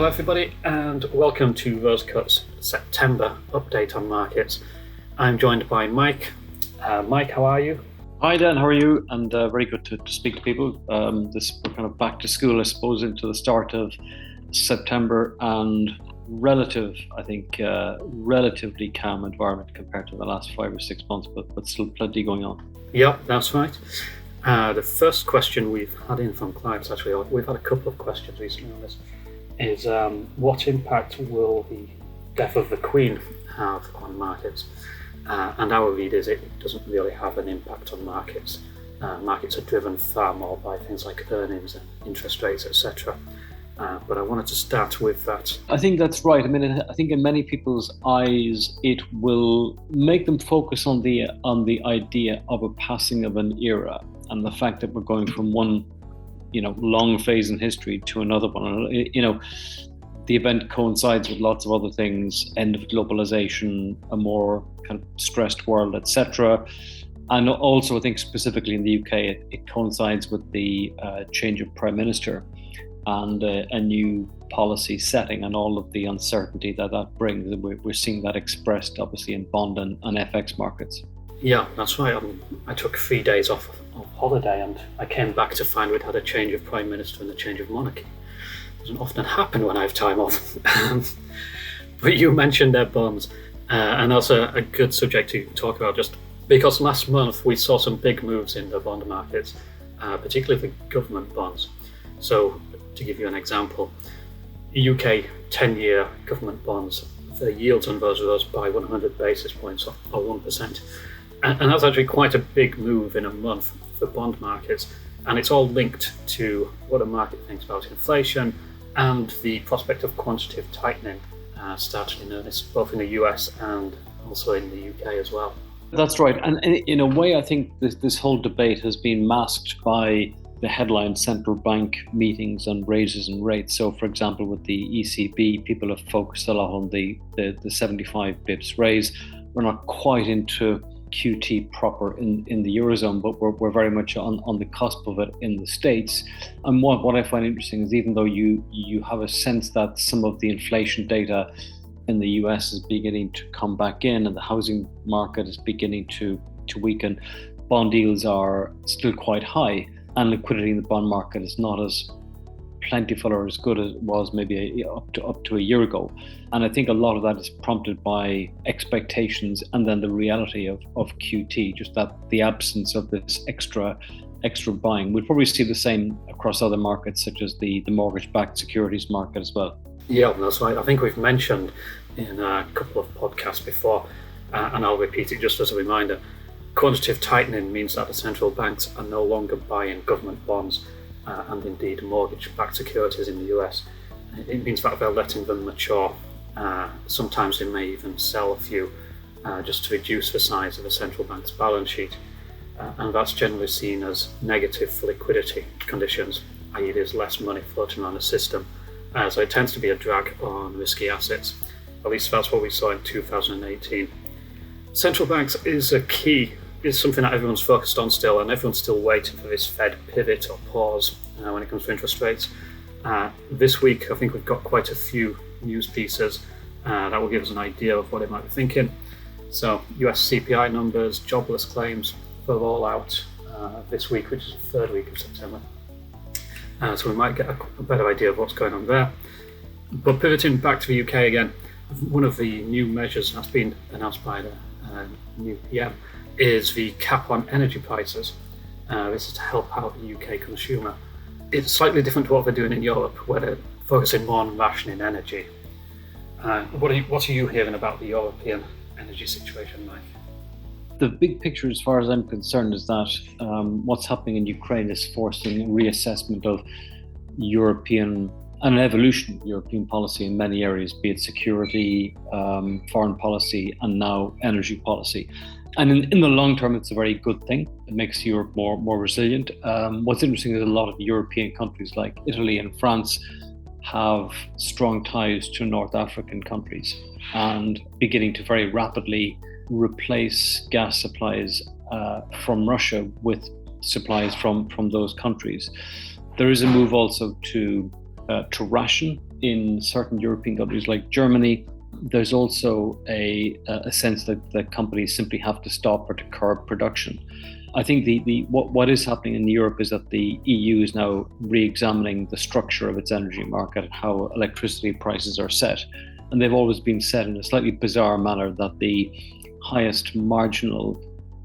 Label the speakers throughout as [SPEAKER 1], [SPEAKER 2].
[SPEAKER 1] Hello everybody and welcome to Rosecut's September update on markets. I'm joined by Mike. Mike, how are you?
[SPEAKER 2] Hi Dan, how are you? And very good to speak to people. We're kind of back to school, I suppose, into the start of September, and relatively calm environment compared to the last 5 or 6 months, but still plenty going on.
[SPEAKER 1] Yep, that's right. The first question we've had in from clients, actually, we've had a couple of questions recently on this, is what impact will the death of the Queen have on markets? And our read is it doesn't really have an impact on markets. Markets are driven far more by things like earnings and interest rates, etc. But I wanted to start with that.
[SPEAKER 2] I think that's right. I mean, I think in many people's eyes, it will make them focus on the idea of a passing of an era and the fact that we're going from one, long phase in history to another one. The event coincides with lots of other things: end of globalization, a more kind of stressed world, etc. And also, I think specifically in the UK, it coincides with the change of prime minister and a new policy setting and all of the uncertainty that brings. We're seeing that expressed, obviously, in bond and FX markets.
[SPEAKER 1] Yeah, that's right. I took 3 days off holiday and I came back to find we'd had a change of prime minister and a change of monarchy. It doesn't often happen when I have time off. But you mentioned their bonds, and also a good subject to talk about, just because last month we saw some big moves in the bond markets, particularly the government bonds. So to give you an example, UK 10-year government bonds, the yields on those rose by 100 basis points or 1%. And that's actually quite a big move in a month for bond markets. And it's all linked to what the market thinks about inflation and the prospect of quantitative tightening starting in earnest, both in the US and also in the UK as well.
[SPEAKER 2] That's right. And in a way, I think this whole debate has been masked by the headline central bank meetings and raises in rates. So, for example, with the ECB, people have focused a lot on the 75 bips raise. We're not quite into QT proper in the Eurozone, but we're very much on the cusp of it in the States. And what I find interesting is, even though you have a sense that some of the inflation data in the US is beginning to come back in and the housing market is beginning to weaken, bond yields are still quite high, and liquidity in the bond market is not as plentiful or as good as it was maybe up to a year ago. And I think a lot of that is prompted by expectations and then the reality of QT, just that the absence of this extra buying. We'll probably see the same across other markets, such as the mortgage-backed securities market as well.
[SPEAKER 1] Yeah, that's right. I think we've mentioned in a couple of podcasts before, and I'll repeat it just as a reminder, quantitative tightening means that the central banks are no longer buying government bonds and indeed mortgage-backed securities in the US. It means that they're letting them mature. Sometimes they may even sell a few just to reduce the size of the central bank's balance sheet. And that's generally seen as negative for liquidity conditions, i.e. there's less money floating around the system. So it tends to be a drag on risky assets. At least that's what we saw in 2018. Central banks is something that everyone's focused on still, and everyone's still waiting for this Fed pivot or pause when it comes to interest rates. This week, I think we've got quite a few news pieces that will give us an idea of what they might be thinking. So US CPI numbers, jobless claims, they're all out this week, which is the third week of September. So we might get a better idea of what's going on there. But pivoting back to the UK again, one of the new measures that's been announced by the new PM is the cap on energy prices. This is to help out the UK consumer. It's slightly different to what they're doing in Europe, where they're focusing more on rationing energy. What are you hearing about the European energy situation, Mike?
[SPEAKER 2] The big picture, as far as I'm concerned, is that what's happening in Ukraine is forcing a reassessment of European and an evolution of European policy in many areas, be it security, foreign policy, and now energy policy. And in the long term, it's a very good thing. It makes Europe more resilient. What's interesting is a lot of European countries like Italy and France have strong ties to North African countries and beginning to very rapidly replace gas supplies from Russia with supplies from those countries. There is a move also to ration in certain European countries like Germany, there's also a sense that companies simply have to stop or to curb production. I think what is happening in Europe is that the EU is now re-examining the structure of its energy market, how electricity prices are set. And they've always been set in a slightly bizarre manner that the highest marginal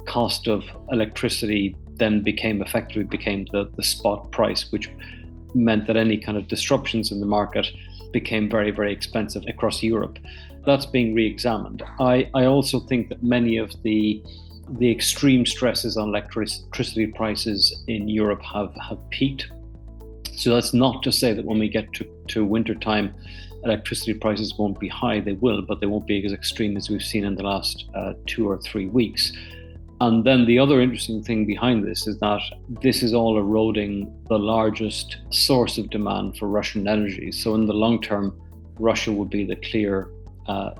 [SPEAKER 2] cost of electricity then became the spot price, which meant that any kind of disruptions in the market became very, very expensive across Europe. That's being re-examined. I also think that many of the extreme stresses on electricity prices in Europe have peaked. So that's not to say that when we get to winter time, electricity prices won't be high. They will, but they won't be as extreme as we've seen in the last 2 or 3 weeks. And then the other interesting thing behind this is that this is all eroding the largest source of demand for Russian energy. So in the long term, Russia will be the clear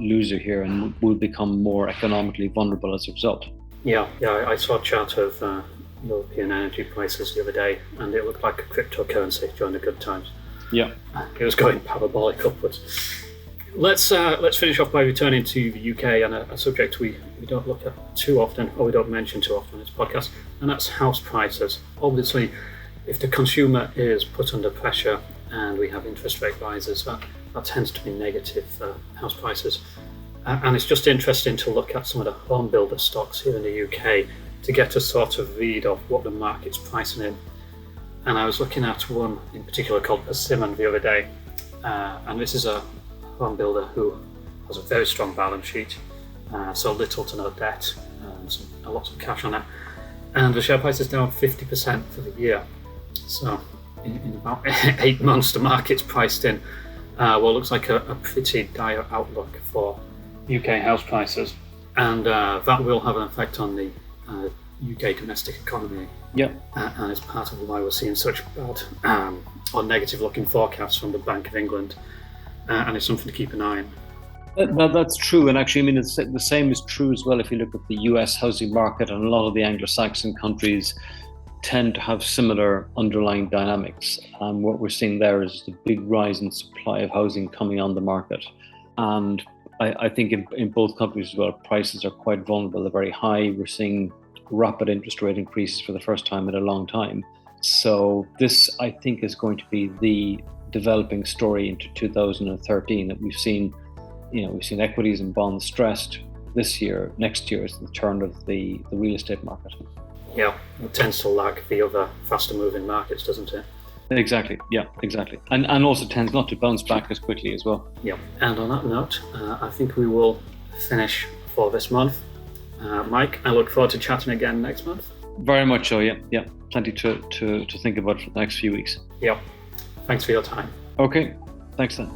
[SPEAKER 2] loser here and will become more economically vulnerable as a result.
[SPEAKER 1] Yeah, I saw a chart of European energy prices the other day, and it looked like a cryptocurrency during the good times.
[SPEAKER 2] Yeah,
[SPEAKER 1] it was going parabolic upwards. Let's finish off by returning to the UK and a subject we don't look at too often, or we don't mention too often in this podcast, and that's house prices. Obviously, if the consumer is put under pressure and we have interest rate rises, that tends to be negative for house prices. And it's just interesting to look at some of the home builder stocks here in the UK to get a sort of read of what the market's pricing in. And I was looking at one in particular called Persimmon the other day, and this is a home builder who has a very strong balance sheet, so little to no debt, and lots of cash on it. And the share price is down 50% for the year. So in about 8 months, the market's priced in what looks like a pretty dire outlook for UK house prices, and that will have an effect on the UK domestic economy.
[SPEAKER 2] Yeah,
[SPEAKER 1] and it's part of why we're seeing such bad or negative-looking forecasts from the Bank of England, and it's something to keep an eye on.
[SPEAKER 2] That's true, and actually, I mean, the same is true as well if you look at the US housing market, and a lot of the Anglo-Saxon countries tend to have similar underlying dynamics. And what we're seeing there is the big rise in supply of housing coming on the market, and I think in both countries as well, prices are quite vulnerable. They're very high. We're seeing rapid interest rate increases for the first time in a long time. So this, I think, is going to be the developing story into 2013, that we've seen equities and bonds stressed this year. Next year is the turn of the real estate market.
[SPEAKER 1] Yeah, it tends to lag the other faster moving markets, doesn't it?
[SPEAKER 2] Exactly, yeah, exactly. And also tends not to bounce back as quickly as well.
[SPEAKER 1] Yeah, and on that note, I think we will finish for this month. Mike, I look forward to chatting again next month.
[SPEAKER 2] Very much so, yeah. Plenty to think about for the next few weeks.
[SPEAKER 1] Yeah, thanks for your time.
[SPEAKER 2] Okay, thanks then.